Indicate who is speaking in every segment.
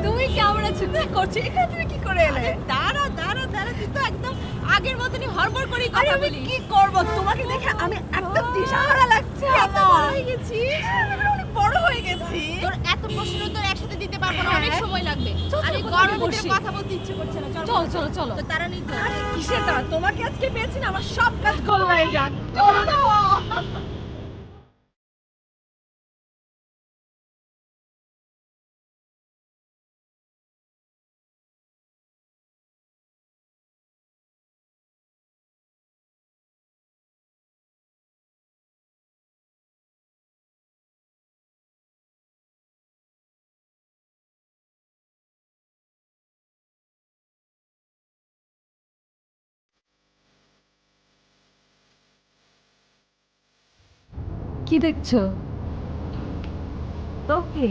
Speaker 1: তুমি কেমন আছো? কি করছো এখানে? তুমি কি করে এলে?
Speaker 2: দাঁড়া দাঁড়া দাঁড়া, তুই তো একদম আগের মতনই হড়বড় করে
Speaker 1: আরে
Speaker 2: কথা
Speaker 1: আমি
Speaker 2: বলিস।
Speaker 1: কি করব? তোমাকে দেখে আমি একদম দিশাহারা লাগছে।
Speaker 2: এত বড় হয়ে গেছি,
Speaker 1: অনেক বড় হয়ে গেছি।
Speaker 2: তোর এত প্রশ্ন তোর একসাথে দিতে পারবো না, অনেক সময় লাগবে।
Speaker 1: চল,
Speaker 2: আমি
Speaker 1: চল,
Speaker 2: গরমের
Speaker 1: বসি।
Speaker 2: ভিতরে কথা বলতে ইচ্ছে করছে না।
Speaker 1: চলো চলো চলো।
Speaker 2: তো তারা নেই তো।
Speaker 1: আরে কিসের তারা? তোমাকে আজকে পেয়েছি না, আমার সব কাজ গোল্লায় যাক। চলো না। কি দেখছো? তোকে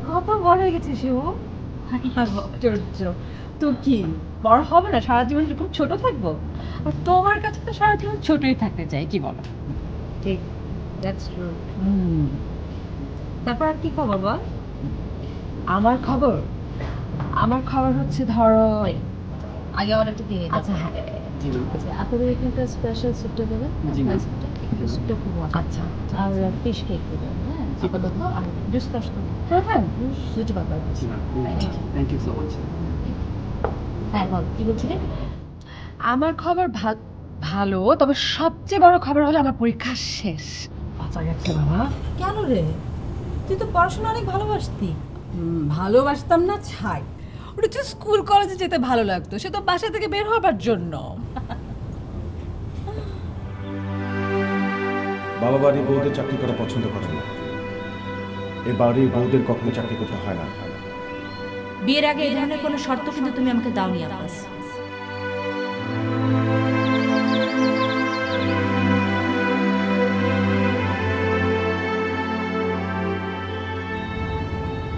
Speaker 1: কত বড় হয়ে গেছিস ও? আশ্চর্য। তো কি বড় হবে না? সারা জীবন খুব ছোট থাকবো? আর তোমার কাছে তো সারা জীবন ছোটই থাকতে চাই, কি বলো? ঠিক, দ্যাটস ট্রু। তারপর আর কি খবর বল? আমার খবর? আমার খবর হচ্ছে ধরো
Speaker 2: আগে আমার একটু দিয়ে দাও।
Speaker 1: আচ্ছা হ্যাঁ
Speaker 3: আচ্ছা, আপনাদের এখানকার স্পেশাল স্যুপটা দেবেন? স্যুপটা খুব মজা।
Speaker 1: আচ্ছা
Speaker 3: আর ফিশ কেক দেবেন, হ্যাঁ? আপাতত আর জুস কাশ
Speaker 1: হ্যাঁ
Speaker 3: দুটো ব্যাপার।
Speaker 4: Thank you so much.
Speaker 3: হ্যাঁ বল, কি বলছিলেন?
Speaker 1: আমার খবর ভালো, তবে সবচেয়ে বড় খবর হলো আমার পরীক্ষা শেষ।
Speaker 4: বাঁচা গেছে বাবা।
Speaker 5: কেন রে? তুই তো পড়াশোনা অনেক ভালোবাসতি। ভালোবাসতাম না ছাই। ওটা তুই স্কুল কলেজে যেতে ভালো লাগতো, সে তো বাসা থেকে বের হবার জন্য।
Speaker 6: বাবা বাড়ির বউদের চাকরি করা পছন্দ করে না। এই বাড়ির বউদের কখনো চাকরি করতে হয় না।
Speaker 7: বিয়ের আগে এই ধরনের কোনো শর্ত কিন্তু তুমি আমাকে দাওনি আব্বাস।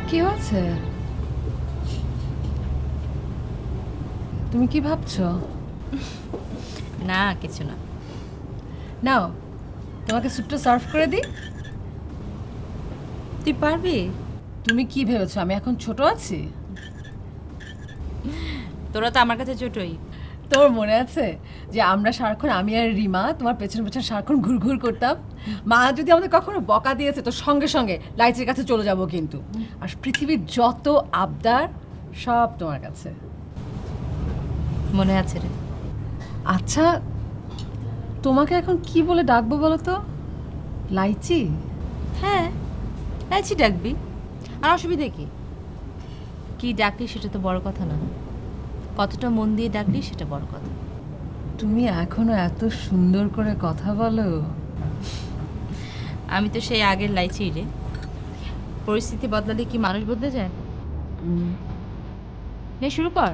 Speaker 1: কি হয়েছে? তুমি কি ভাবছো?
Speaker 7: না কিছু না।
Speaker 1: নাও, তোমাকে স্যুপটা সার্ভ করে দিই।
Speaker 7: তুই পারবি?
Speaker 1: তুমি কি ভেবেছো আমি এখন ছোট আছি?
Speaker 7: তোরা তো আমার কাছে ছোটই।
Speaker 1: তোর মনে আছে যে আমরা সারাক্ষণ, আমি আর রিমা তোমার পেছন পেছন সারাক্ষণ ঘুরঘুর করতাম? মা যদি আমাদের কখনো বকা দিয়েছে তো সঙ্গে সঙ্গে লাইটের কাছে চলে যাব কিন্তু। আর পৃথিবীর যত আবদার সব তোমার কাছে।
Speaker 7: মনে আছে রে?
Speaker 1: আচ্ছা, তোমাকে এখন কি বলে ডাকবো বলো তো? লাইচি?
Speaker 7: হ্যাঁ, লাইচি ডাকবি। আর অসুবিধা কি? কি ডাকলি সেটা তো বড় কথা না, কতটা মন দিয়ে ডাকলি সেটা বড় কথা।
Speaker 1: তুমি এখনো এত সুন্দর করে কথা বলো।
Speaker 7: আমি তো সেই আগের লাইচি রে। পরিস্থিতি বদলালে কি মানুষ বদলে যায়? নে শুরু কর।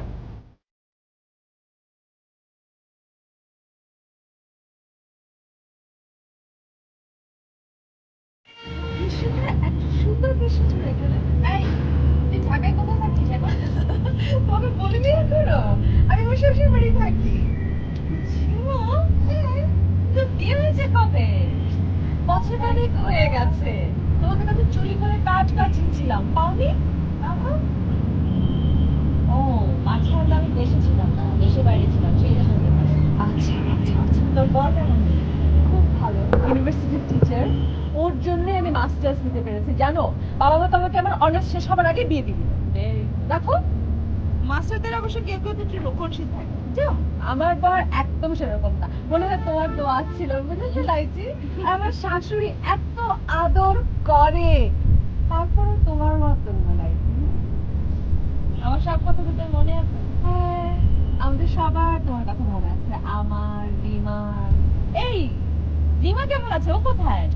Speaker 1: সুন্দর এসেছো এখানে। এই, তুই ঢাকায় কোথায় থাকিস এখন? তোমাকে বলিনি এখনো? আমি বসে বসে বাড়ি থাকি। ঝিমা, তোর বিয়ে হয়েছে কবে? বছর খানেক হয়ে গেছে। তোমাকে তো আমি চুরি করে কাজ কাটিয়েছিলাম, পাওনি? বাবা? ও, মাঝে হয়তো আমি দেশে ছিলাম না, দেশে বাইরে ছিলাম, সেই জন্য হতে পারে। আচ্ছা আচ্ছা আচ্ছা। তোর বর কেমন? খুব ভালো, ইউনিভার্সিটির টিচার। ওর জন্য আমি মাস্টার্স নিতে পেরেছি, জানো? বাবা মা তো আমাকে আমার অনার্স শেষ হবার আগে বিয়ে দিয়ে দিল। দেখো,
Speaker 2: মাস্টারদের অবশ্য কেউ কেউ তো একটু রক্ষণশীল থাকে।
Speaker 1: যাও, আমার বর একদম সেরকম না। মনে হয় তোমার দোয়া ছিল, বুঝেছো লাইচি? আমার শাশুড়ি এত আদর করে, তারপরে তোমার মতন না লাইচি।
Speaker 2: আমার সব কথা তো তোর মনে আছে।
Speaker 1: হ্যাঁ, আমাদের সবার তোমার কথা মনে আছে। আমার, রিমার। এই, রিমা কেমন আছে? ও কোথায়?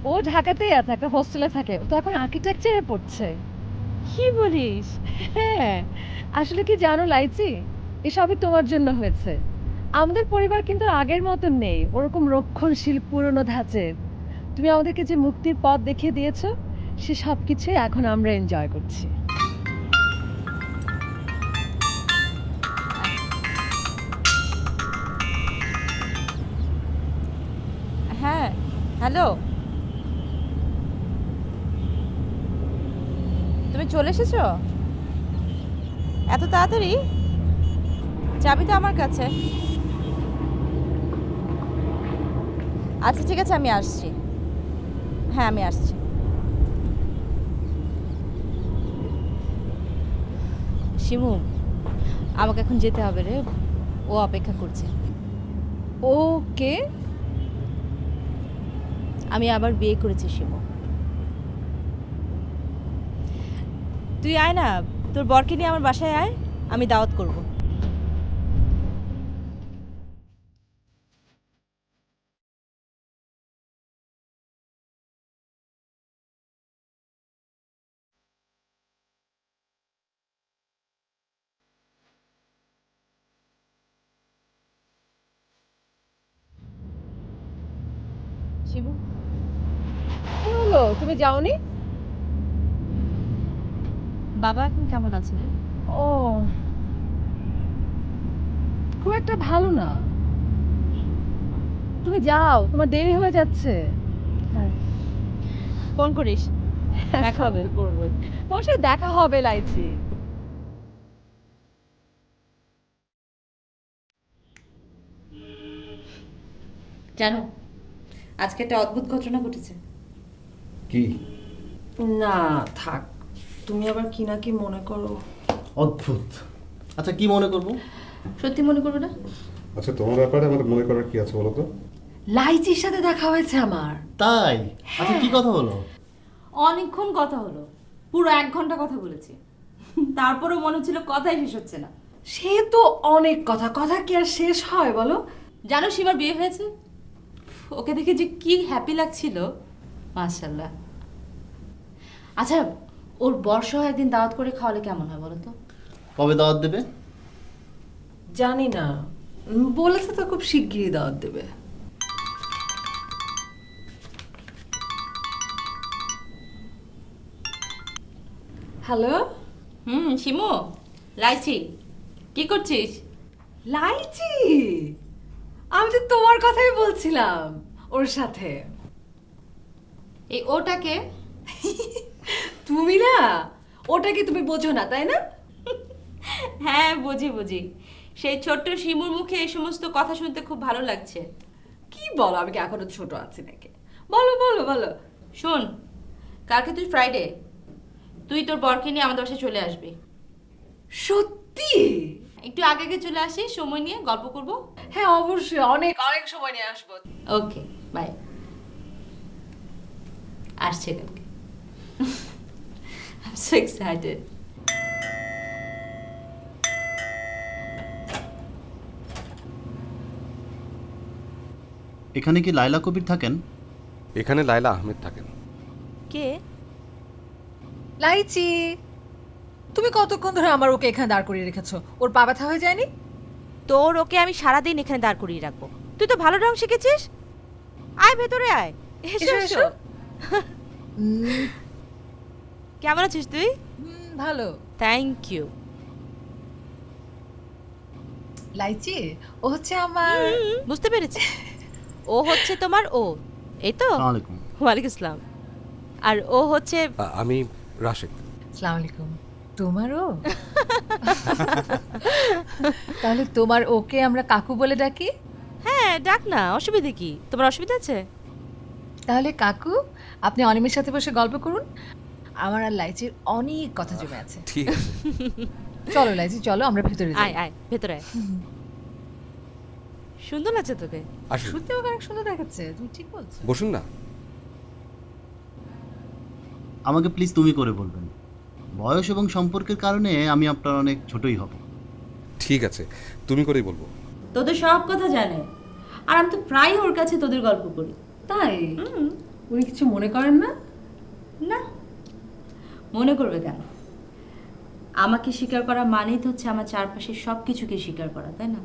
Speaker 1: ও ঢাকাতেই আছে, একটা হোস্টেলে থাকে। ও তো এখন আর্কিটেকচারে পড়ছে। কি বলিস? হ্যাঁ, আসলে কি জানো লাইচি, এসবই তোমার জন্য হয়েছে। আমাদের পরিবার কিন্তু আগের মতন নেই, ওরকম রক্ষণশীল পুরনো ধাঁচের। তুমি আমাদেরকে যে মুক্তির পথ দেখিয়ে দিয়েছো, সে সব কিছুই এখন আমরা এনজয় করছি।
Speaker 7: হ্যাঁ, হ্যালো।
Speaker 2: চলে এসেছো এত তাড়াতাড়ি? চাবি তো আমার কাছে। আচ্ছা ঠিক আছে, আমি আসছি। হ্যাঁ আমি আসছি। শিমু, আমাকে এখন যেতে হবে রে, ও অপেক্ষা করছে।
Speaker 5: ওকে।
Speaker 2: আমি আবার বিয়ে করেছি শিমু। তুই আয় না, তোর বরকে নিয়ে আমার বাসায় আয়, আমি দাওয়াত করব।
Speaker 5: শিবু, কি হলো, তুমি যাওনি?
Speaker 7: বাবা এখন কেমন আছে?
Speaker 5: ও, খুব একটা ভালো না। তুমি যাও, তোমার দেরি হয়ে যাচ্ছে।
Speaker 2: ফোন করিস।
Speaker 5: দেখা হবে, করবো। তোমার সাথে দেখা হবে লাইচি।
Speaker 7: জানো, আজকে একটা অদ্ভুত ঘটনা ঘটেছে।
Speaker 6: কি?
Speaker 5: না থাক, তুমি আবার কি না কি মনে করো।
Speaker 8: অদ্ভুত। আচ্ছা কি মনে করব?
Speaker 7: সত্যি মনে করবে না?
Speaker 9: আচ্ছা তোমার ব্যাপারে আমার মনে করার কি আছে বলো তো?
Speaker 5: লাইচির সাথে দেখা হয়েছে আমার।
Speaker 8: তাই? আচ্ছা কি কথা হলো?
Speaker 2: অনেকক্ষণ কথা হলো, পুরো 1 ঘন্টা কথা বলেছি। তারপরেও মনে হচ্ছিল কথাই শেষ হচ্ছে না।
Speaker 5: সে তো অনেক কথা, কথা কি আর শেষ হয় বলো?
Speaker 2: জানো সীমার বিয়ে হয়েছে? ওকে দেখে যে কি হ্যাপি লাগছিল, মাশাআল্লাহ। আচ্ছা, ওর বর্ষ একদিন দাওয়াত করে খাওয়ালে কেমন হয় বলো তো?
Speaker 8: কবে দাওয়াত দেবে?
Speaker 5: জানি না, বলেছে তো খুব শিগগিরই দাওয়াত দেবে। হ্যালো।
Speaker 2: শিমু, লাইচি, কি করছিস?
Speaker 5: লাইচি, আমি তো তোমার কথাই বলছিলাম ওর সাথে।
Speaker 2: এই ওটাকে?
Speaker 5: তুমি না, ওটাকে তুমি বোঝো না তাই না?
Speaker 2: হ্যাঁ বুঝি বুঝি। সেই ছোট্ট শিমুর মুখে এই সমস্ত কথা শুনতে খুব ভালো লাগছে।
Speaker 5: কি বলো, আমি কি এখনো ছোট আছি নাকি? বলো বলো বলো।
Speaker 2: শোন, কালকে তুই ফ্রাইডে, তুই তোর বরকে নিয়ে আমাদের বাসায় চলে আসবি।
Speaker 5: সত্যি?
Speaker 2: একটু আগে আগে চলে আসিস, সময় নিয়ে গল্প করব।
Speaker 5: হ্যাঁ অবশ্যই, অনেক অনেক সময় নিয়ে আসবো।
Speaker 2: Okay bye. আসছে কালকে। I'm so excited.
Speaker 8: এখানে কি লায়লা কবির থাকেন?
Speaker 9: এখানে লায়লা আহমেদ থাকেন।
Speaker 2: কে?
Speaker 5: লাইচি, তুমি কতক্ষণ ধরে আমার ওকে এখানে দাঁড় করিয়ে রেখেছো? ওর পা ব্যথা হয়ে যায়নি?
Speaker 2: তোর ওকে আমি সারাদিন এখানে দাঁড় করিয়ে রাখবো। তুই তো ভালো রং শিখেছিস। আয় ভেতরে আয়। এসো এসো। কেমন আছিস তুই?
Speaker 5: ভালো।
Speaker 2: Thank you.
Speaker 5: লাইচি, ও হচ্ছে আমার।
Speaker 2: বুঝতে পেরেছি, ও হচ্ছে তোমার ও, এই তো?
Speaker 8: আসসালামু আলাইকুম।
Speaker 2: ওয়ালাইকুম আসসালাম। আর ও হচ্ছে?
Speaker 9: আমি রাশেদ।
Speaker 5: আসসালামু আলাইকুম। তোমারও? তাহলে তোমার ওকে আমরা কাকু বলে ডাকি?
Speaker 2: হ্যাঁ ডাক না, অসুবিধা কি? তোমার অসুবিধা আছে?
Speaker 5: তাহলে কাকু, আপনি অনিমের সাথে বসে গল্প করুন, আমার আর লাইচির অনেক কথা জমে আছে।
Speaker 9: ঠিক আছে।
Speaker 5: চলো লাইচি, চলো আমরা ভিতরে যাই।
Speaker 2: আয় আয় ভেতরে আয়। সুন্দর লাগছে তোকে।
Speaker 9: আসুন,
Speaker 5: শুনতেও অনেক সুন্দর দেখাচ্ছে, তুমি ঠিক বলছো।
Speaker 9: বসুন না।
Speaker 8: আমাকে প্লিজ তুমি করে বলবেন। বয়স এবং সম্পর্কের কারণে আমি আপনার অনেক ছোটই হব।
Speaker 9: ঠিক আছে, তুমি করেই বলবো।
Speaker 2: তোদের সব কথা জানে, আর আমি তো প্রায় ওর কাছে তোদের গল্প করি।
Speaker 5: তাই? উনি কিছু মনে করেন না?
Speaker 2: না, মনে করবে কেন? আমাকে স্বীকার করা মানেই তো হচ্ছে আমার চারপাশের সব কিছুকে স্বীকার করা, তাই না?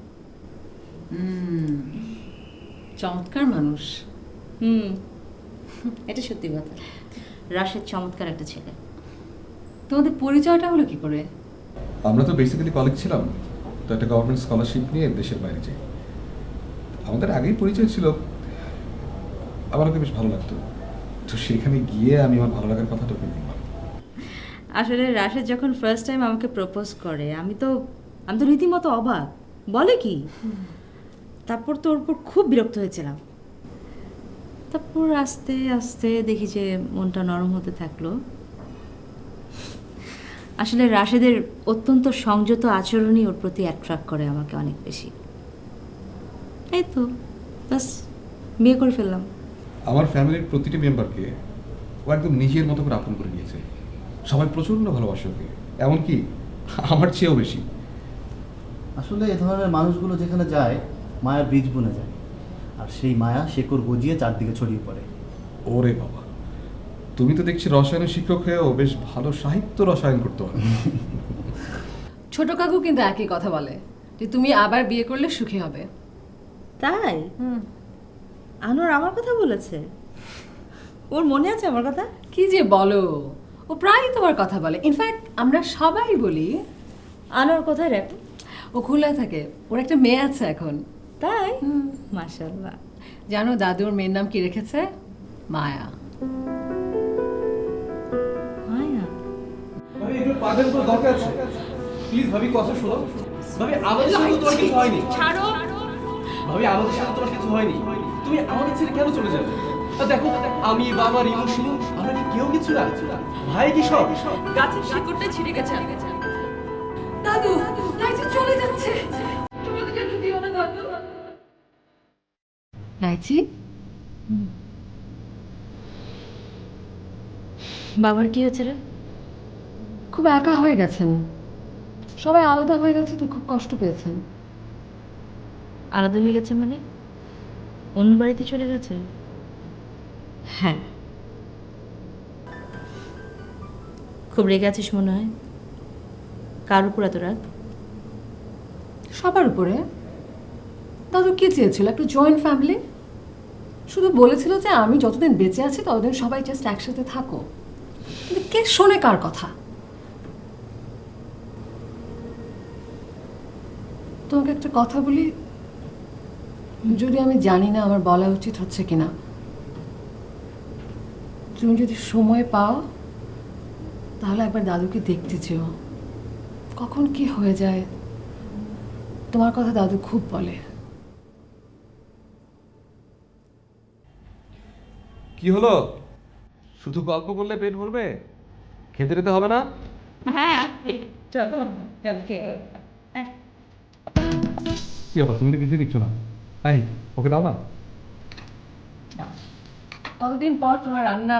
Speaker 5: চমৎকার মানুষ।
Speaker 2: এটা সত্যি কথা। রাশেদ চমৎকার একটা ছেলে।
Speaker 5: তোমাদের পরিচয়টা হলো কি করে?
Speaker 10: আমরা তো বেসিক্যালি কলিগ ছিলাম, তো একটা গভর্নমেন্ট স্কলারশিপ নিয়ে দেশের বাইরে যাই। আমাদের আগেই পরিচয় ছিল, আমার ওকে বেশ ভালো লাগতো, তো সেখানে গিয়ে আমি আমার ভালো লাগার কথাটা ওকে বললাম।
Speaker 2: আসলে রাশেদ যখন ফার্স্ট টাইম আমাকে প্রপোজ করে আমি তো রীতিমতো অবাক, বলে কি, তারপর তো ওর উপর খুব বিরক্ত হয়েছিলাম। তারপর আস্তে আস্তে দেখি যে মনটা নরম হতে থাকলো। আসলে রাশেদের অত্যন্ত সংযত আচরণই ওর প্রতি অ্যাট্রাক্ট করে আমাকে অনেক বেশি। এই তো বাস বিয়ে করে ফেললাম।
Speaker 10: আমার ফ্যামিলির প্রতিটি মেম্বারকে ও একদম নিজের মতো করে আপন করে নিয়েছে। সবাই প্রচণ্ড ভালোবাসে ওকে, এমনকি আমার চেয়েও বেশি।
Speaker 8: আসলে এ ধরনের মানুষগুলো যেখানে যায় মায়ার বীজ বুনে যায়, আর সেই মায়া শেকড় গজিয়ে চারদিকে ছড়িয়ে পড়ে।
Speaker 10: ওরে বাবা, তুমি তো দেখছি রসায়নের শিক্ষক হয়েও বেশ ভালো সাহিত্য রসায়ন করতে হবে।
Speaker 5: ছোট কাকু কিন্তু একই কথা বলে যে তুমি আবার বিয়ে করলে সুখী হবে।
Speaker 2: তাই? আনোয়ার আমার কথা বলেছে? ওর মনে আছে আমার কথা?
Speaker 5: কি যে বলো, ও প্রায়ই তোমার কথা বলে। ইনফ্যাক্ট আমরা সবাই বলি।
Speaker 2: আনোয়ার কোথায় রে?
Speaker 5: ও খুলনায় থাকে, ওর একটা মেয়ে আছে এখন।
Speaker 2: তাই? মাশাআল্লাহ।
Speaker 5: জানো দাদুর মেয়ের নাম কি রেখেছে? মায়া।
Speaker 2: মায়া?
Speaker 11: ভাবি একটু পাগল করে দরকার আছে, প্লিজ ভাবি কথা শোনো। ভাবি আমাদের সাথে তোমার কিছু হয়নি।
Speaker 2: ছাড়ো।
Speaker 11: ভাবি আমাদের সাথে তোমার কিছু হয়নি, তুমি আমাদের ছেড়ে কেন চলে যাবে? আর দেখো আমি বাবা রিমু শিমু আমরা কি কেউ কিছু না, ভাই কি সব
Speaker 5: গাছের শিকড়টা ছিঁড়ে গেছে। দাদু লাইটে চলে যাচ্ছে, তোমাদের যেতে দিও না দাদু।
Speaker 3: রাইছি, বাবার কি হয়েছে রে?
Speaker 5: খুব একা হয়ে গেছেন, সবাই আলাদা হয়ে গেছে তো খুব কষ্ট পেয়েছেন।
Speaker 3: আলাদা হয়ে গেছে মানে অন্য বাড়িতে চলে গেছে?
Speaker 5: হ্যাঁ।
Speaker 2: খুব রেগে আছিস মনে হয়। কার উপর এত রাগ?
Speaker 5: সবার উপরে। দাদু কি চেয়েছিল? একটা জয়েন্ট ফ্যামিলি। শুধু বলেছিল যে আমি যতদিন বেঁচে আছি ততদিন সবাই জাস্ট একসাথে থাকো। কিন্তু কে শোনে কার কথা? তোমাকে একটা কথা বলি, যদি আমি জানি না আমার বলা উচিত হচ্ছে কিনা, তুমি যদি সময় পাও তাহলে একবার দাদুকে দেখতে চেও। কখন কি হয়ে যায়, তোমার কথা দাদু খুব বলে।
Speaker 11: কি হলো? শুধু গল্প করলে পেট ভরবে? খেতে টেতে হবে না?
Speaker 2: হ্যাঁ চলো কালকে।
Speaker 10: কি ব্যাপার, তুমি তো কিছু দিচ্ছ না? তাই ওকে দাও না।
Speaker 5: কতদিন পর তোমার রান্না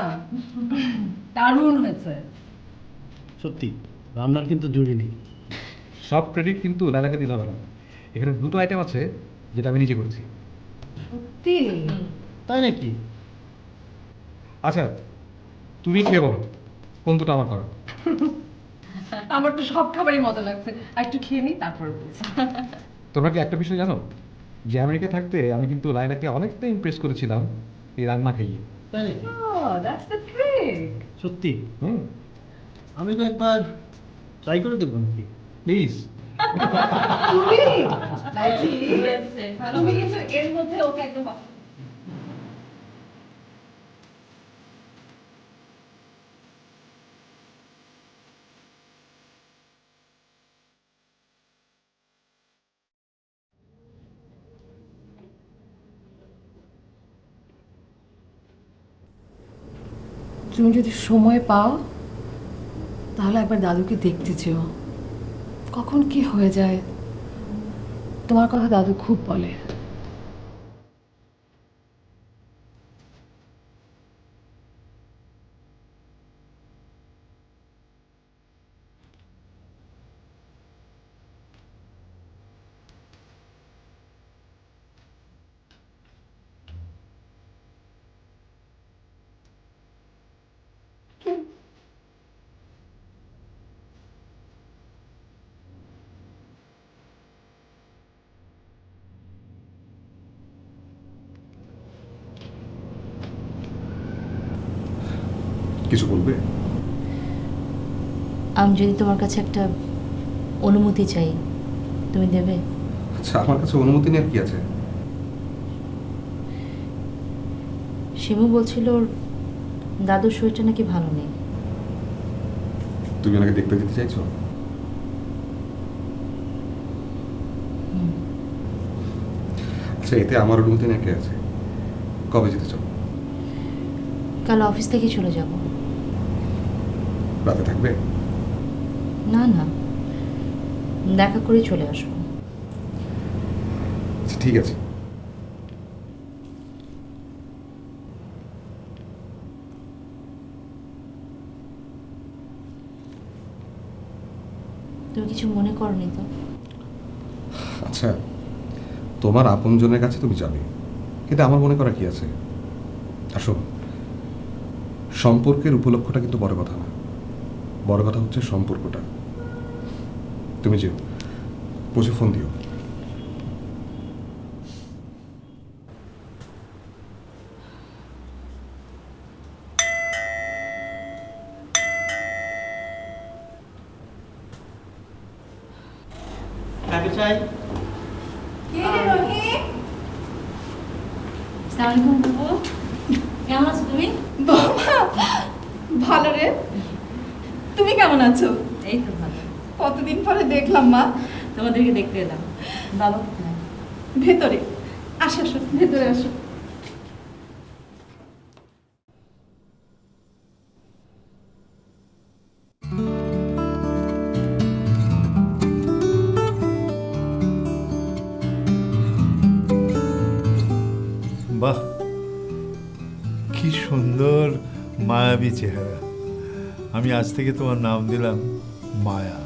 Speaker 5: দারুণ হয়েছে।
Speaker 8: সত্যি রান্নার কিন্তু জুড়ি নেই।
Speaker 10: সব ক্রেডিট কিন্তু লাইলাকে দিতে হবে না। এখানে দুটো আইটেম আছে যেটা আমি নিজে করেছি।
Speaker 5: সত্যি?
Speaker 8: তাই নাকি?
Speaker 10: আচ্ছা তুমি খেয়ে বলো কোন দুটো আমার করা।
Speaker 5: আমার তো সব খাবারই মজা লাগছে, আর একটু খেয়ে নিই তারপর বলছি।
Speaker 10: তোমরা কি একটা বিষয় জানো যে আমেরিকা থাকতে আমি কিন্তু লাইলাকে অনেকটা ইমপ্রেস করেছিলাম এই রান্না খাইয়ে।
Speaker 8: তাই নাকি?
Speaker 5: Oh, that's the trick.
Speaker 8: সত্যি?
Speaker 10: হুম,
Speaker 8: আমি তো একবার ট্রাই করে দেখবো নাকি?
Speaker 10: প্লিজ।
Speaker 5: তুমি তুমি কিন্তু এর মধ্যে ওকে একদম তুমি যদি সময় পাও তাহলে একবার দাদুকে দেখতে চেও। কখন কি হয়ে যায়, তোমার কথা দাদু খুব বলে।
Speaker 9: কিছু বলবে?
Speaker 2: আমি যদি তোমার কাছে একটা অনুমতি চাই, তুমি দেবে?
Speaker 9: আচ্ছা আমার কাছে অনুমতি নেওয়ার কি আছে?
Speaker 2: শিমু বলছিল ওর দাদুর শরীরটা নাকি ভালো নেই।
Speaker 10: তুমি ওনাকে দেখতে যেতে চাইছো? আচ্ছা, এতে আমার অনুমতি নেই কে আছে? কবে যেতে চাও?
Speaker 7: কাল অফিস থেকে চলে যাব।
Speaker 10: রাতে থাকবে?
Speaker 7: না না, দেখা করে চলে আসবো।
Speaker 10: আচ্ছা ঠিক আছে।
Speaker 7: তুমি কিছু মনে করনি তো?
Speaker 10: আচ্ছা, তোমার আপনজনের কাছে তুমি যাবে, কিন্তু আমার মনে করা কি আছে? আসো, সম্পর্কের উপলক্ষটা কিন্তু বড় কথা না, বড় কথা হচ্ছে সম্পর্কটা। তুমি যেও, পৌঁছে ফোন দিও।
Speaker 8: কাকে চাই?
Speaker 7: আসসালামু আলাইকুম বাবু, কেমন আছো তুমি?
Speaker 1: ভালো রে, তুমি কেমন আছো?
Speaker 7: এই তো ভালো।
Speaker 1: কতদিন পরে দেখলাম মা।
Speaker 7: তোমাদেরকে দেখতে এলাম। বাবা কোথায়?
Speaker 1: ভেতরে আসো, আসো ভেতরে আসো।
Speaker 12: বাহ, কি সুন্দর মায়াবী চেহারা। আমি আজ থেকে তোমার নাম দিলাম মায়া।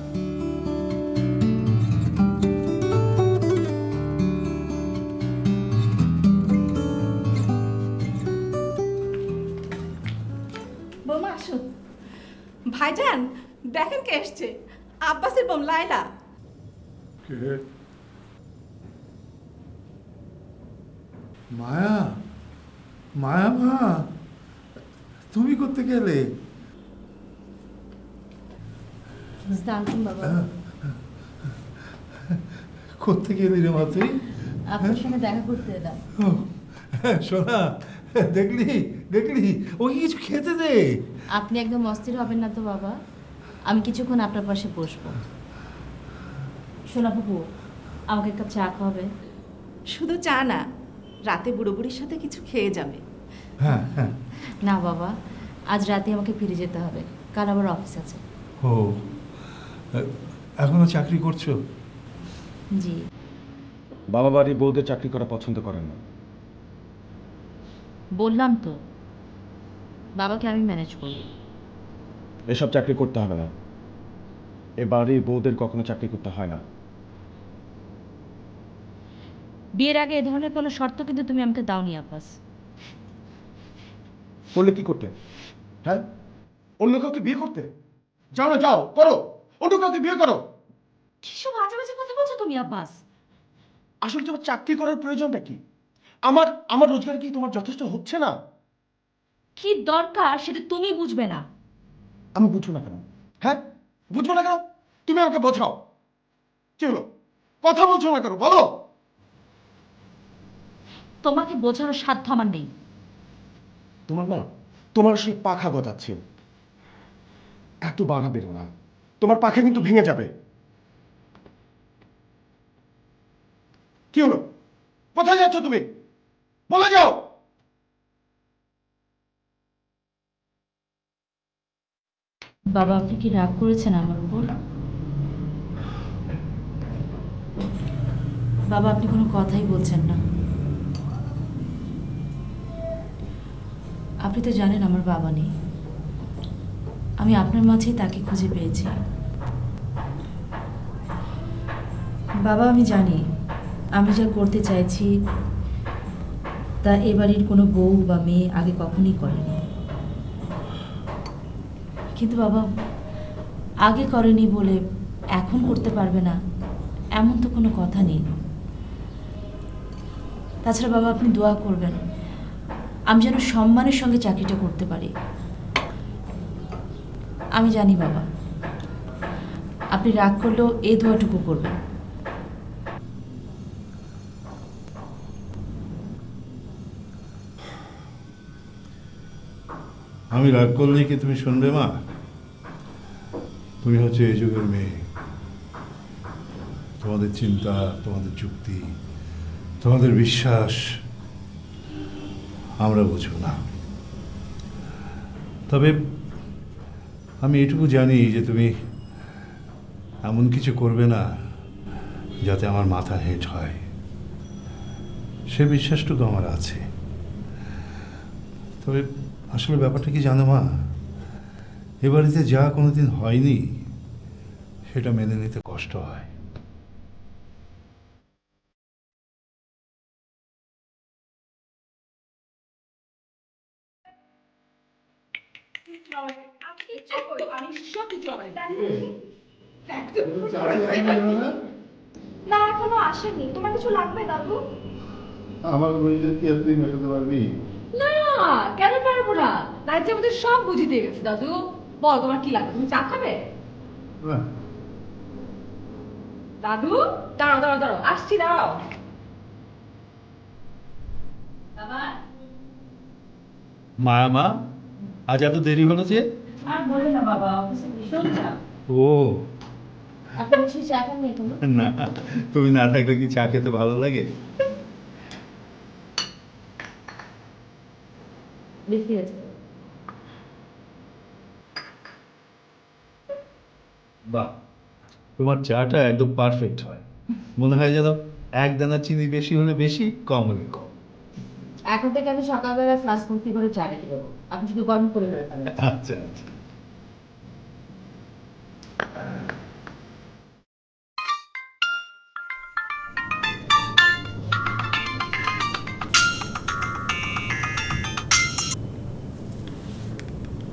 Speaker 1: বৌমা আসো। ভাইজান দেখেন কে এসছে, আব্বাসের বোন লায়লা।
Speaker 12: মায়া, মায়া মা, তুমি করতে গেলে?
Speaker 7: বাবা,
Speaker 12: করতে গেলি রে মা তুই?
Speaker 7: আপনার সঙ্গে দেখা করতে এলাম।
Speaker 12: শোনা, দেখলি দেখলি, ওকে কিছু খেতে দে।
Speaker 7: আপনি একদম অস্থির হবেন না তো বাবা? আমি কিছুক্ষণ আপনার পাশে বসবো। শোনা বাবু, আমাকে এক কাপ চা খাওয়াবে?
Speaker 1: শুধু চা না, রাতে বুড়ো বুড়ির সাথে কিছু খেয়ে যাবে।
Speaker 12: হ্যাঁ হ্যাঁ।
Speaker 7: না বাবা, আজ রাতে আমাকে ফিরে যেতে হবে, কাল আবার অফিস আছে।
Speaker 12: ও, এখনো চাকরি করছো?
Speaker 7: জি।
Speaker 6: বাবা বাড়ি বউদের চাকরি করা পছন্দ করেন না।
Speaker 7: বললাম তো, বাবাকে আমি ম্যানেজ করব।
Speaker 6: এসব চাকরি করতে হবে না, এ বাড়ির বউদের কখনো চাকরি করতে হয় না।
Speaker 7: বিয়ের আগে এ ধরনের কোনো শর্ত কিন্তু তুমি আমাকে দাওনি আব্বাস।
Speaker 6: বললে কি করতে? হ্যাঁ, অন্য কাউকে বিয়ে করতে? যাও না, যাও করো, অন্য কাউকে বিয়ে করো।
Speaker 7: কিসব বাজে বাজে কথা বলছো তুমি আব্বাস?
Speaker 6: আসলে তোমার চাকরি করার প্রয়োজনটা কি? আমার রোজগার কি তোমার যথেষ্ট হচ্ছে না?
Speaker 7: কি দরকার সেটা তুমি বুঝবে না।
Speaker 6: আমি বুঝবো না কেন? হ্যাঁ, বুঝবো না কেন? তুমি আমাকে বোঝাও। কি হলো, কথা বলছো না কেন বলো?
Speaker 7: তোমাকে বোঝানোর সাধ্য আমার নেই।
Speaker 6: তোমার সেই পাখা গজাচ্ছে, এত বাঘা বেরো না, তোমার পাখা কিন্তু ভেঙে যাবে। কি হলো, কোথায় যাচ্ছ তুমি? বলে যাও।
Speaker 7: বাবা, আপনি কি রাগ করেছেন আমার উপর? বাবা, আপনি কোনো কথাই বলছেন না। আপনি তো জানেন আমার বাবা নেই, আমি আপনার মাঝেই তাকে খুঁজে পেয়েছি। বাবা, আমি জানি আমি যা করতে চাইছি তা এ বাড়ির কোনো বউ বা মেয়ে আগে কখনই করেনি। কিন্তু বাবা, আগে করেনি বলে এখন করতে পারবে না এমন তো কোনো কথা নেই। তাছাড়া বাবা, আপনি দোয়া করবেন আমি যেন সম্মানের সঙ্গে চাকরিটা করতে পারি। আমি জানি বাবা, আপনি রাগ করলেও এই দোয়াটুকু করবেন।
Speaker 12: আমি রাগ করলেই কি তুমি শুনবে মা? তুমি হচ্ছে এই যুগের মেয়ে। তোমাদের চিন্তা, তোমাদের যুক্তি, তোমাদের বিশ্বাস আমরা বুঝব না। তবে আমি এটুকু জানি যে তুমি এমন কিছু করবে না যাতে আমার মাথা হেঁট হয়, সে বিশ্বাসটুকু আমার আছে। তবে আসলে ব্যাপারটা কি জানো মা, এ বাড়িতে যা কোনোদিন হয়নি সেটা মেনে নিতে কষ্ট হয়।
Speaker 1: না এখনো আসেনি, তোমার কিছু লাগবে দাদু?
Speaker 12: আমার বইটা কি আর তুই মেটাতে পারবি?
Speaker 5: না কেন পারবো না, রাজ্যের মধ্যে সব বুঝি দিয়ে গেছে দাদু। বল তোমার কি লাগবে, তুমি চা খাবে?
Speaker 12: না,
Speaker 5: দাদু দাঁড়াও দাঁড়াও দাঁড়াও, আসছি, দাঁড়াও।
Speaker 12: মায়া মা, আজ এত দেরি হলো যে?
Speaker 3: আর বলে না বাবা, অফিসে ভীষণ চাপ।
Speaker 12: ও
Speaker 3: আপনি নিশ্চয়ই চা খান নি কোনো?
Speaker 12: না, তুমি না থাকলে কি চা খেতে ভালো লাগে?
Speaker 3: বেশি আছে।
Speaker 12: বাহ, তোমার চাটা একদম পারফেক্ট হয়। মনে হয় যেন এক দানা চিনি বেশি হলে বেশি, কম হলে কম।
Speaker 3: এখন থেকে আমি সকালবেলা ফ্লাস্ক ভর্তি করে চা রেখে দেবো, আপনি শুধু গরম করে খাবেন।
Speaker 12: আচ্ছা আচ্ছা।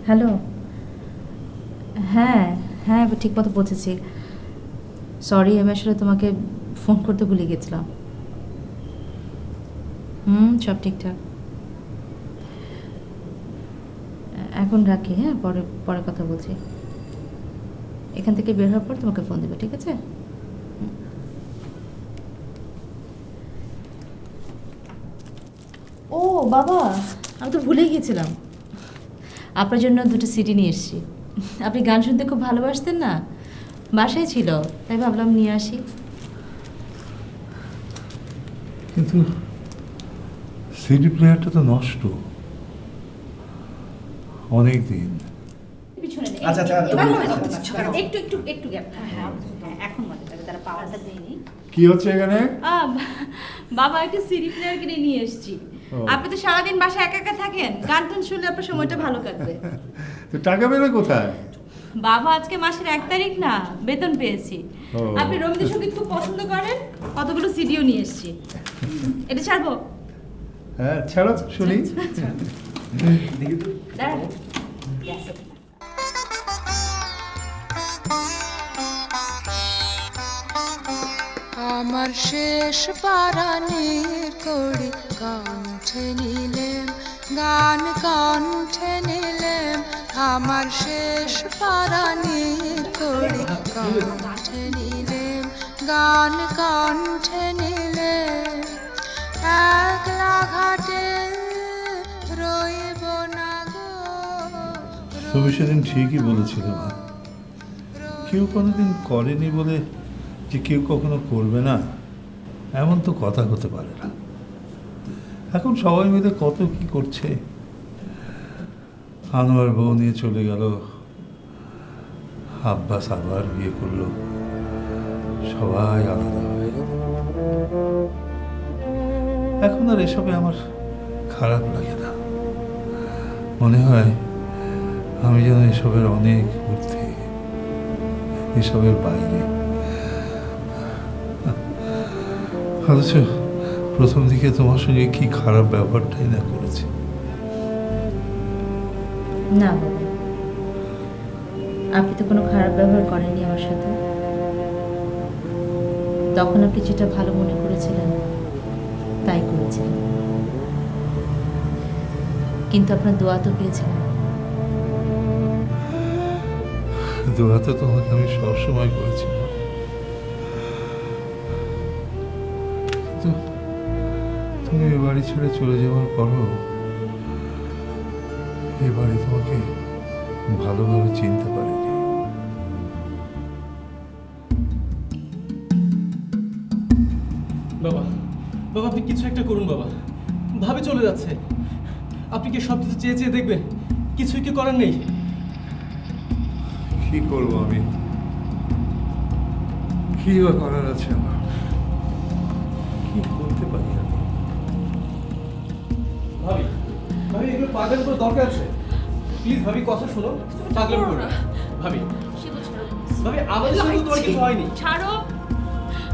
Speaker 2: হ্যালো, হ্যাঁ হ্যাঁ ঠিক মতো পৌঁছেছি। সরি, আমি আসলে তোমাকে ফোন করতে ভুলে গেছিলাম। সব ঠিকঠাক। এখন রাখি, হ্যাঁ পরে পরে কথা বলছি। এখান থেকে বের হওয়ার পর তোমাকে ফোন দেবো, ঠিক আছে? ও বাবা, আমি তো ভুলে গিয়েছিলাম, আপনার জন্য দুটো সিডি নিয়ে এসেছি। আপনি গান শুনতে খুব ভালোবাসতেন না, বাসায় ছিল, তাই ভাবলাম নিয়ে আসি।
Speaker 12: কিন্তু সিডি প্লেয়ারটা তো নষ্ট অনেক দিন।
Speaker 2: আচ্ছা আচ্ছা, একটু একটু একটু গ্যাপ। হ্যাঁ এখন মনে করে তারা পাওয়ারটা দেয়নি।
Speaker 12: কি হচ্ছে এখানে?
Speaker 2: বাবা একটা সিডি প্লেয়ার কিনে নিয়ে এসেছি। আপনি তো সারাদিন বাসায় একা একা থাকেন, গান টান শুনলে আপনার সময়টা ভালো কাটবে।
Speaker 12: তো টাকা পেলে কোথায়?
Speaker 2: বাবা আজকে মাসের 1 তারিখ না, বেতন পেয়েছি। আপনি রবীন্দ্রসঙ্গীত খুব পছন্দ করেন, কতগুলো সিডিও নিয়ে এসেছি। এটা ছাড়বো?
Speaker 12: হ্যাঁ ছাড়ো, শুনি।
Speaker 13: আমার শেষ পারানির কড়ি কণ্ঠে নিলেম, গান কণ্ঠে নিলেম। আমার শেষ পারানির কড়ি কণ্ঠে নিলেম, গান কণ্ঠে নিলেম। একলা ঘাটে রইব না গো।
Speaker 12: তুমি সেদিন ঠিকই বলেছিল মা, কেউ কোনোদিন করেনি বলে যে কেউ কখনো করবে না এমন তো কথা হতে পারে না। এখন সবাই মিলে কত কি করছে। আনোয়ার বউ নিয়ে চলে গেল, আব্বাস আবার বিয়ে করলো, সবাই আলাদা হয়ে গেল। এখন আর এসবে আমার খারাপ লাগে না, মনে হয় আমি যেন এসবের অনেক ঊর্ধ্বে, এসবের বাইরে। অথচ প্রথম দিকে তোমার সঙ্গে কি খারাপ ব্যবহারটাই না করেছি।
Speaker 2: না বাবা, আপনি তো কোনো খারাপ ব্যবহার করেননি আমার সাথে। তখন আপনি যেটা ভালো মনে করেছিলেন তাই করেছিলেন, কিন্তু আপনার দোয়া তো পেয়েছিলেন।
Speaker 12: দোয়া তো তোমাকে আমি সবসময় করেছি, কিন্তু তুমি এ বাড়ি ছেড়ে চলে যাওয়ার পরও এ বাড়ি তোমাকে ভালোভাবে চিনতে পারিনি।
Speaker 11: একটা করুন বাবা, ভাবে চলে যাচ্ছে। আপনি কি সব কিছু চেয়ে চেয়ে দেখবেন? কিছুই কি করার নেই?
Speaker 12: কি করবো আমি? কি বা করার আছে আমার? কি করতে পারি আমি?
Speaker 11: ভাবি, ভাবি এগুলো পাগলের কোনো দরকার আছে? প্লিজ ভাবি কথা শোনো, পাগলের করো না। ভাবি, ভাবি আমাদের সাথে তো তোমার কিছু হয়নি।
Speaker 7: ছাড়ো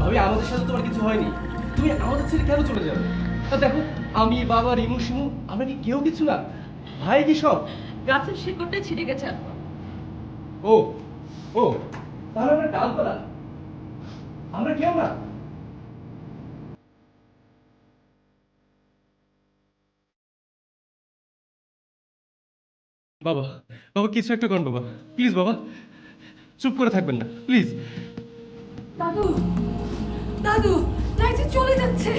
Speaker 11: ভাবি আমাদের সাথে তোমার কিছু হয়নি, তুমি আমাদের ছেড়ে কেন চলে যাবে? তা দেখো, আমি, বাবা, রিমু, শিমু, আমরা কি কেউ কিছু না? ভাই কি সব?
Speaker 1: গাছের শিকড়টাই ছিঁড়ে গেছে আব্বা।
Speaker 11: ও ও, তাহলে আমরা ডালপালা, আমরা কেউ না। বাবা, বাবা কিছু একটা করুন বাবা, প্লিজ বাবা, চুপ করে থাকবেন না প্লিজ।
Speaker 1: দাদু, দাদু, লাইচি চলে যাচ্ছে।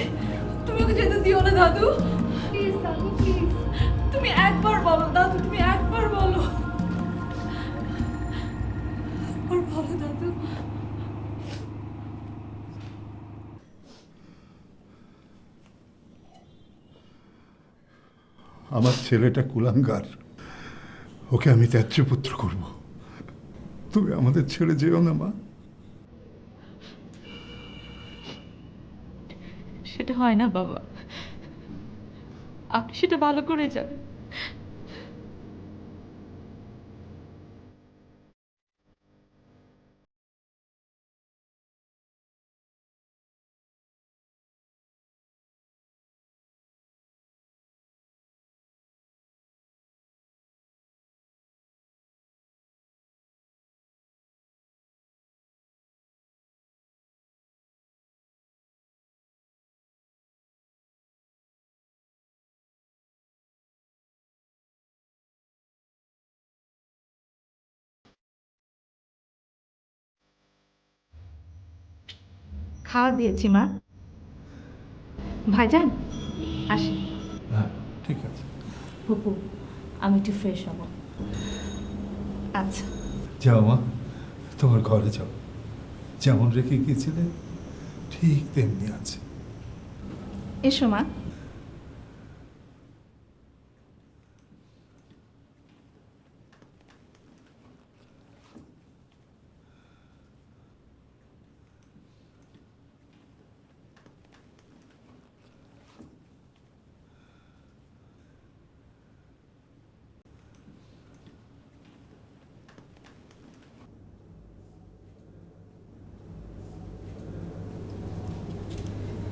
Speaker 1: তুমি ওকে যেতে দিও না দাদু। প্লিজ দাদু, প্লিজ। তুমি একবার বলো দাদু, তুমি একবার বলো। একবার বলো দাদু।
Speaker 12: আমার ছেলেটা কুলাঙ্গার, ওকে আমি ত্যায্য পুত্র করব। তুমি আমাদের ছেড়ে যেও না মা।
Speaker 1: সেটা হয় না বাবা, আপনি সেটা ভালো করে জানেন। খাওয়া দিয়েছি মা। ভাইজান আসি।
Speaker 12: হ্যাঁ ঠিক আছে।
Speaker 2: ফুপু, আমি একটু ফ্রেশ হব।
Speaker 1: আচ্ছা
Speaker 12: যাও মা, তোমার ঘরে যাও। যেমন রেখে গিয়েছিলে ঠিক তেমনি আছে।
Speaker 1: এসো মা।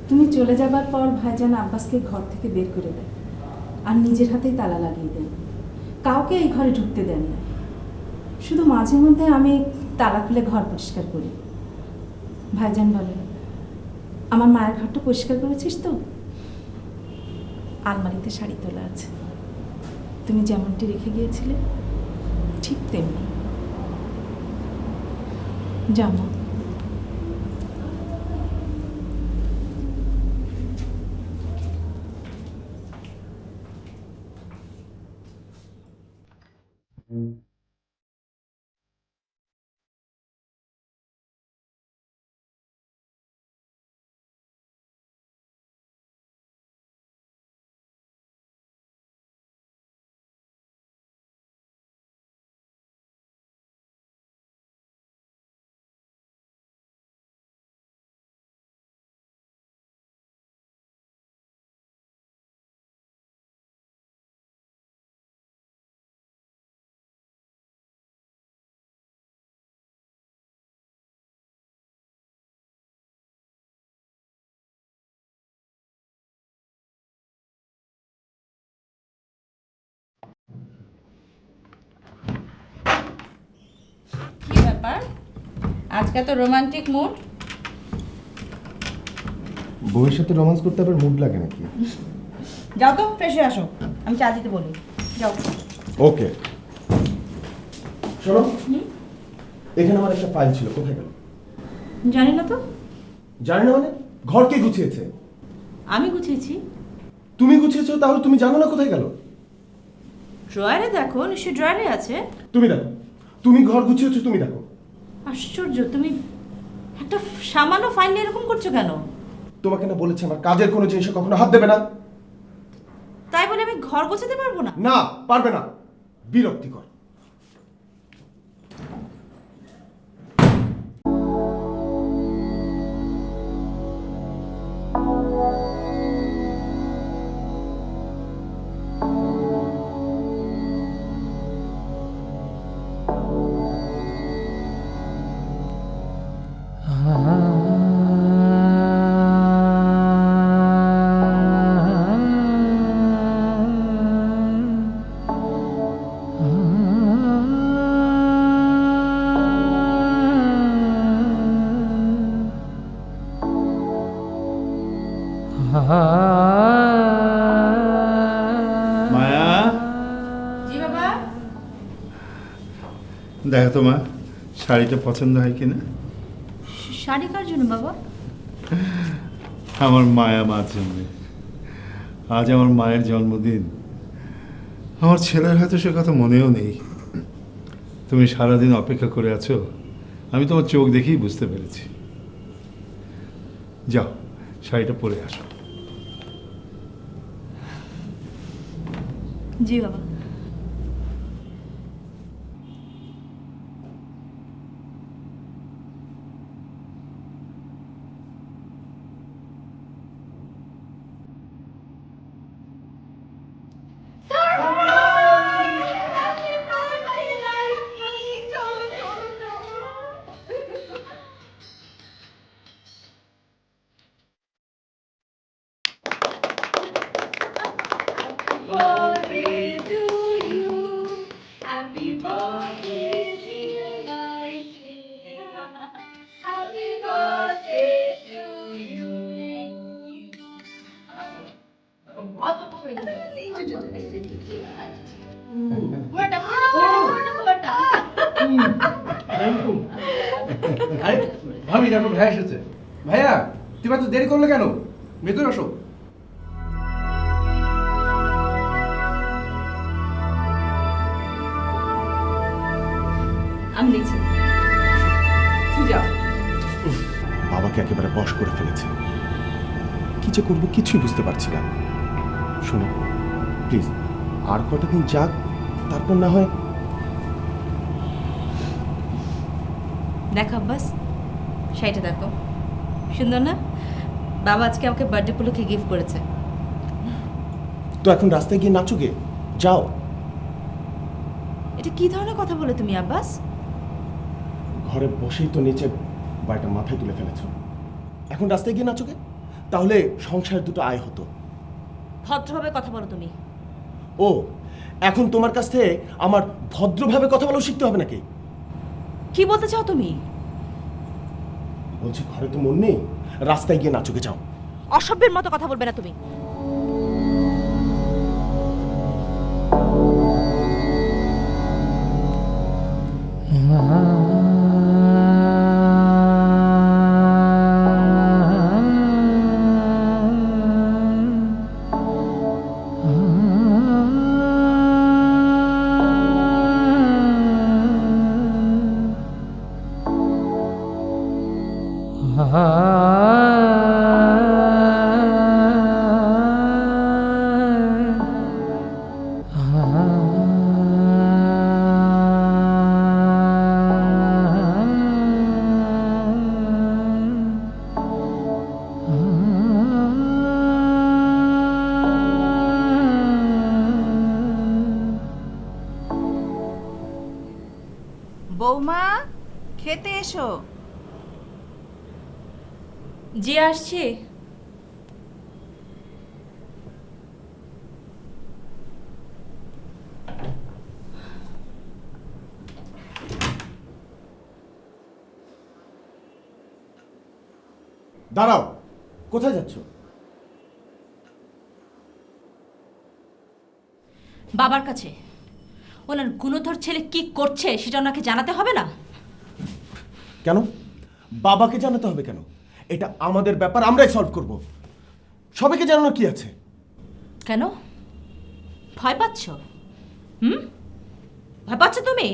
Speaker 2: তুমি চলে যাবার পর ভাইজান আব্বাসকে ঘর থেকে বের করে দেন আর নিজের হাতেই তালা লাগিয়ে দেন। কাউকে এই ঘরে ঢুকতে দেন না। শুধু মাঝে মধ্যে আমি তালা খুলে ঘর পরিষ্কার করি। ভাইজান বলেন, আমার মায়ের ঘরটা পরিষ্কার করেছিস তো? আলমারিতে শাড়ি তোলা আছে, তুমি যেমনটি রেখে গিয়েছিলে ঠিক তেমনি। জামা
Speaker 7: কি ব্যাপার, আজকে তো রোমান্টিক মুড?
Speaker 11: বউয়ের সাথে রোমান্স করতে আবার মুড লাগে নাকি?
Speaker 7: যাও তো ফ্রেশ হয়ে আসো, আমি চা দিতে বলি। যাও।
Speaker 11: ওকে শোনো, এখানে আমার একটা ফাইল ছিল, কোথায় গেল?
Speaker 2: জানি না তো।
Speaker 11: জানি না মানে? ঘর কে গুছিয়েছে?
Speaker 2: আমি গুছিয়েছি।
Speaker 11: তুমি গুছিয়েছো, তাহলে তুমি জানো না কোথায় গেল?
Speaker 2: ড্রয়ারে দেখো, নিশ্চয়ই ড্রয়ারে আছে।
Speaker 11: তুমি দেখো, তুমি ঘর গুছিয়েছো, তুমি দেখো।
Speaker 2: আশ্চর্য, তুমি একটা সামান্য ফাইল নিয়ে এরকম করছো কেন?
Speaker 6: তোমাকে না বলেছি আমার কাজের কোনো জিনিসে কখনো হাত দেবে না?
Speaker 2: তাই বলে আমি ঘর গোছাতে পারবো না?
Speaker 6: না, পারবে না। বিরক্তিকর।
Speaker 12: মায়া,
Speaker 2: জি বাবা।
Speaker 12: দেখো তো মা, শাড়িটা পছন্দ হয় কিনা?
Speaker 2: শাড়ি কার জন্য বাবা?
Speaker 12: আমার মায়া মার জন্য। আজ আমার মায়ের জন্মদিন। আমার ছেলের হয়তো সে কথা মনেও নেই। তুমি সারাদিন অপেক্ষা করে আছো, আমি তোমার চোখ দেখেই বুঝতে পেরেছি। যাও, শাড়িটা পরে আসো।
Speaker 2: জি বাবা।
Speaker 11: ভাবি দেখো ভাইয়া এসেছে। ভাইয়া তুমি এত দেরি করলে কেন? ভেতরে আসো।
Speaker 2: আমি দেখছি।
Speaker 5: তুই যা।
Speaker 6: বাবাকে একেবারে বশ করে ফেলেছে। কি যে করবো কিছুই বুঝতে পারছি না। শোনো প্লিজ, আর কটা দিন যাক, তারপর না হয়।
Speaker 2: দেখো আব্বাস, শাড়িটা দেখো, সুন্দর না? বাবা আজকে আমাকে বার্থডে উপলক্ষে গিফট করেছে।
Speaker 6: তো এখন রাস্তায় গিয়ে নাচো গে, যাও।
Speaker 2: এটা কি ধরনের কথা বলে তুমি আব্বাস?
Speaker 6: ঘরে বসেই তো নিচে বাড়িটা মাথায় তুলে ফেলেছো, এখন রাস্তায় গিয়ে নাচো গে, তাহলে সংসারের দুটো আয় হতো।
Speaker 2: ভদ্রভাবে কথা বলো তুমি।
Speaker 6: ও, এখন তোমার কাছ থেকে আমার ভদ্রভাবে কথা বলা শিখতে হবে নাকি?
Speaker 2: কি বলতে চাও তুমি?
Speaker 6: বলছি ঘরে তো মন নেই, রাস্তায় গিয়ে নাচুকে যাও।
Speaker 2: অসভ্যের মতো কথা বলবে না তুমি।
Speaker 14: বৌমা, খেতে এসো।
Speaker 2: জি আসছি।
Speaker 6: দাঁড়াও, কোথায় যাচ্ছ?
Speaker 2: বাবার কাছে। ওনার গুণধর ছেলে কি করছে সেটা ওনাকে জানাতে হবে না?
Speaker 6: কেন বাবাকে জানাতে হবে কেন? এটা আমাদের ব্যাপার, আমরাই সলভ করব। সবাইকে জানানো কি আছে?
Speaker 2: কেন ভয় পাচ্ছ? ভয় পাচ্ছ তুমি?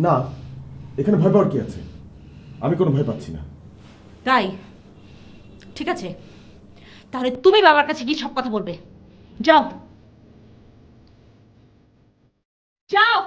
Speaker 6: না, এখানে ভয় পাওয়ার কি আছে? আমি কোনো ভয় পাচ্ছি না।
Speaker 2: তাই
Speaker 7: ঠিক আছে, তাহলে তুমি বাবার কাছে গিয়ে সব কথা বলবে। যাও যাও।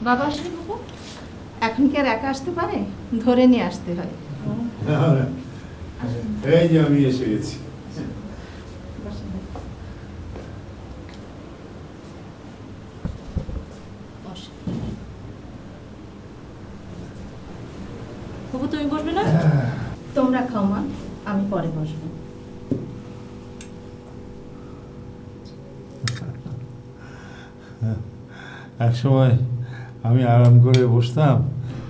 Speaker 3: বাবা আসলে বাবা এখন কি আর একা আসতে পারে, ধরে নিয়ে আসতে হয়।
Speaker 12: এই যে আমি এসে গেছি।
Speaker 2: বাবু তুমি বসবে না?
Speaker 3: তোমরা খাও মা, আমি পরে বসবো।
Speaker 12: এক সময় আমি আরাম করে বসতাম,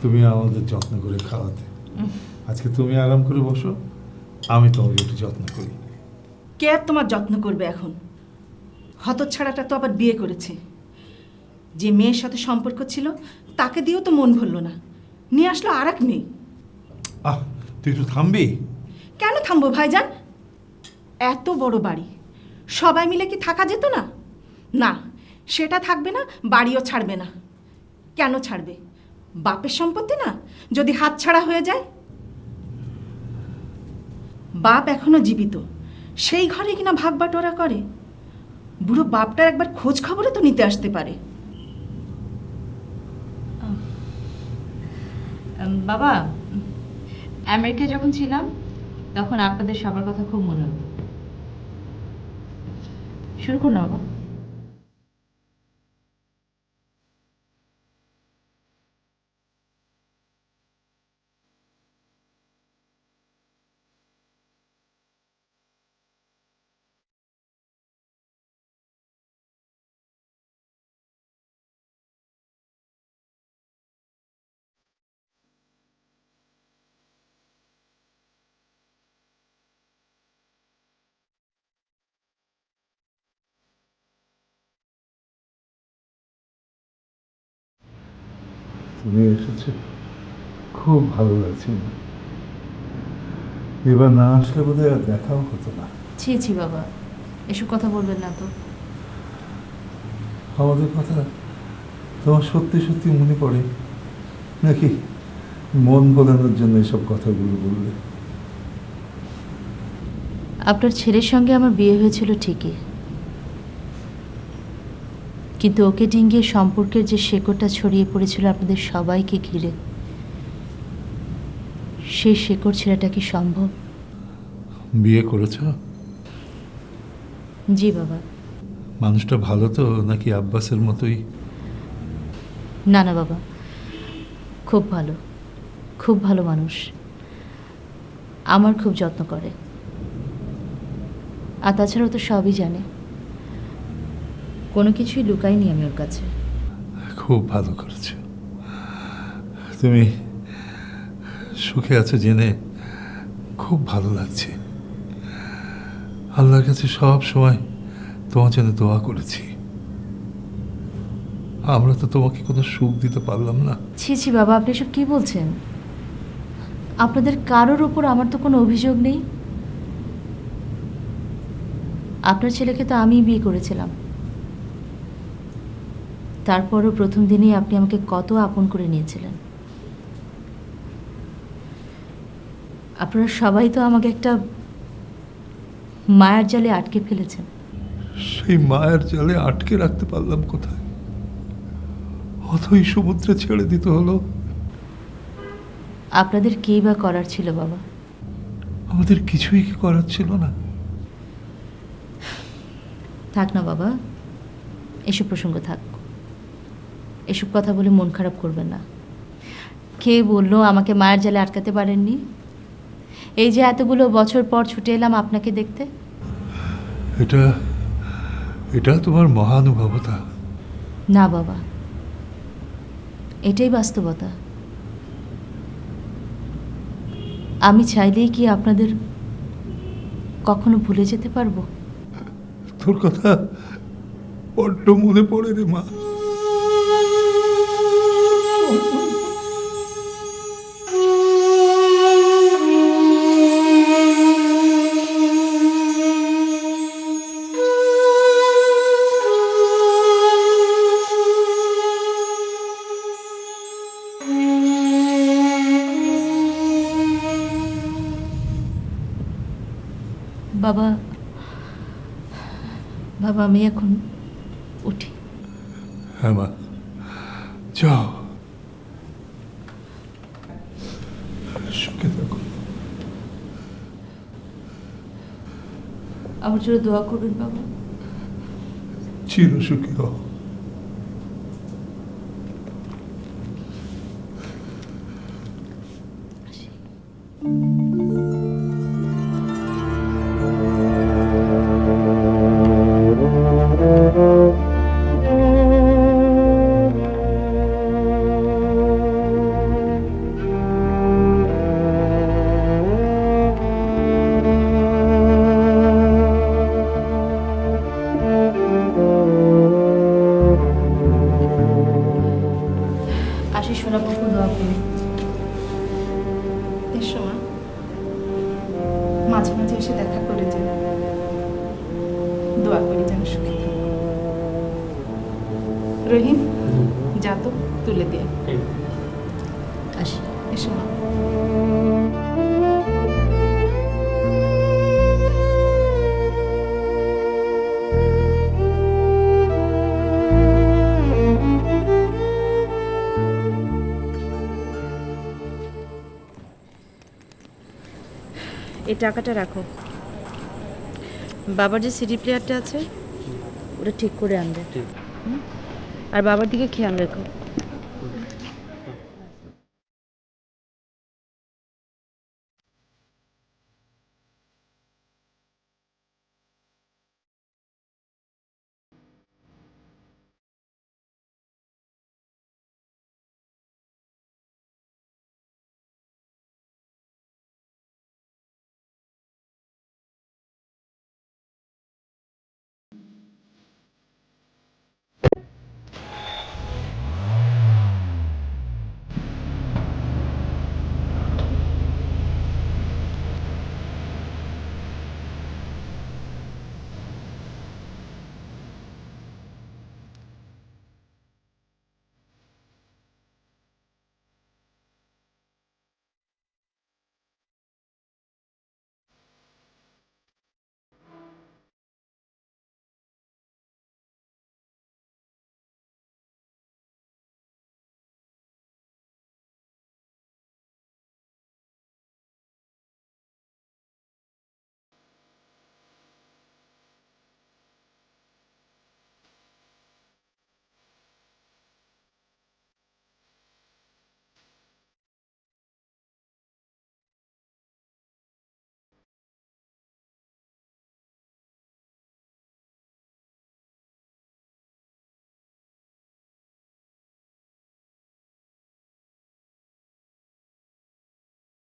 Speaker 12: তুমি আমাদের যত্ন করে খাওয়াতে। আজকে তুমি আরাম করে বসো, আমি তোমাকে একটু যত্ন করি।
Speaker 3: কে আর তোমার যত্ন করবে এখন? হতচ্ছাড়াটা তো আবার বিয়ে করেছে। যে মেয়ের সাথে সম্পর্ক ছিল তাকে দিয়েও তো মন ভরল না, নিয়ে আসলো আর এক মেয়ে।
Speaker 12: আহ, তুই একটু থামবি?
Speaker 3: কেন থামবো ভাইজান? এত বড় বাড়ি, সবাই মিলে কি থাকা যেত না? না, সেটা থাকবে না, বাড়িও ছাড়বে না। কেন ছাড়বে? বাপের সম্পত্তি না, যদি হাতছাড়া হয়ে যায়? বাপ এখনো জীবিত, সেই ঘরে কিনা ভাগ বাটোয়ারা করে। বুড়ো বাপটার একবার খোঁজ খবরও তো নিতে আসতে পারে।
Speaker 2: বাবা, আমেরিকায় যখন ছিলাম তখন আপনাদের সবার কথা খুব মনে হতো। শুরু করুন না বাবা।
Speaker 12: তুমি এসেছো, খুব ভালো লাগছে। এবার না আসলে বোধহয় আর দেখাও হতো না।
Speaker 2: ছি ছি বাবা, এসব কথা বলবেন না তো।
Speaker 12: আমাদের কথা তোমার সত্যি সত্যি মনে পড়ে নাকি মন ভোলানোর জন্য এসব কথাগুলো বললে?
Speaker 2: আপনার ছেলের সঙ্গে আমার বিয়ে হয়েছিল ঠিকই, কিন্তু ওকে ডিঙ্গিয়ে সম্পর্কের যে শেকড়টা ছড়িয়ে পড়েছিল আপনাদের সবাইকে ঘিরে, সেই শেকড় ছেড়াটা কি সম্ভব?
Speaker 12: বিয়ে করেছ?
Speaker 2: জি বাবা।
Speaker 12: মানুষটা ভালো তো নাকি আব্বাসের মতোই?
Speaker 2: না না বাবা, খুব ভালো, খুব ভালো মানুষ। আমার খুব যত্ন করে, আর তাছাড়াও তো সবই জানে, কোনো কিছুই লুকাইনি আমি ওর কাছে।
Speaker 12: খুব ভালো করেছো। তুমি সুখে আছো জেনে খুব ভালো লাগছে। আল্লাহর কাছে সব সময় তোমার জন্য দোয়া করেছি। আমরা তো তোমাকে কোনো সুখ দিতে পারলাম না।
Speaker 2: ছি ছি বাবা, আপনি এসব কি বলছেন? আপনাদের কারোর উপর আমার তো কোনো অভিযোগ নেই। আপনার ছেলেকে তো আমিই বিয়ে করেছিলাম, তারপরও প্রথম দিনেই আপনি আমাকে কত আপন করে নিয়েছিলেন। আপনারা সবাই তো আমাকে একটা মায়ার জালে আটকে ফেলেছেন।
Speaker 12: সেই মায়ের জালে আটকে রাখতে পারলাম কোথায়? অথই সমুদ্রে ছেড়ে দিতে হলো।
Speaker 2: আপনাদের কী বা করার ছিল বাবা?
Speaker 12: আমাদের কিছুই কি করার ছিল না?
Speaker 2: থাক না বাবা, এসব প্রসঙ্গ থাক।
Speaker 7: এসব কথা বলে মন খারাপ করবেন না। কে বললো আমাকে মায়ের জালে আটকাতে পারেননি? এই যে এতগুলো বছর পর ছুটে এলাম আপনাকে দেখতে।
Speaker 12: এটা তোমার মহানুভবতা।
Speaker 7: না বাবা, এটাই বাস্তবতা। আমি চাইলেই কি আপনাদের কখনো ভুলে যেতে পারবো?
Speaker 12: তোর কথা বড্ড মনে পড়ে রে মা।
Speaker 7: বাবা, বাবা আমি এখন উঠি।
Speaker 12: হ্যাঁ মা, যাও, সুখে থাকো।
Speaker 7: আমার জন্য দোয়া করবেন বাবা।
Speaker 12: চির সুখী হও।
Speaker 7: আশিস সোনা বাবু দোয়া করবেন।
Speaker 3: এসো মা, মাঝে মাঝে এসে দেখা করে যেন। দোয়া করি যেন সুখী থাকো। রহিম, যা তো তুলে দিয়ে
Speaker 7: আসি।
Speaker 3: এসো মা।
Speaker 2: এই টাকাটা রাখো। বাবার যে সিডি প্লেয়ারটা আছে ওটা ঠিক করে আনবে, আর বাবার দিকে খেয়াল রেখো।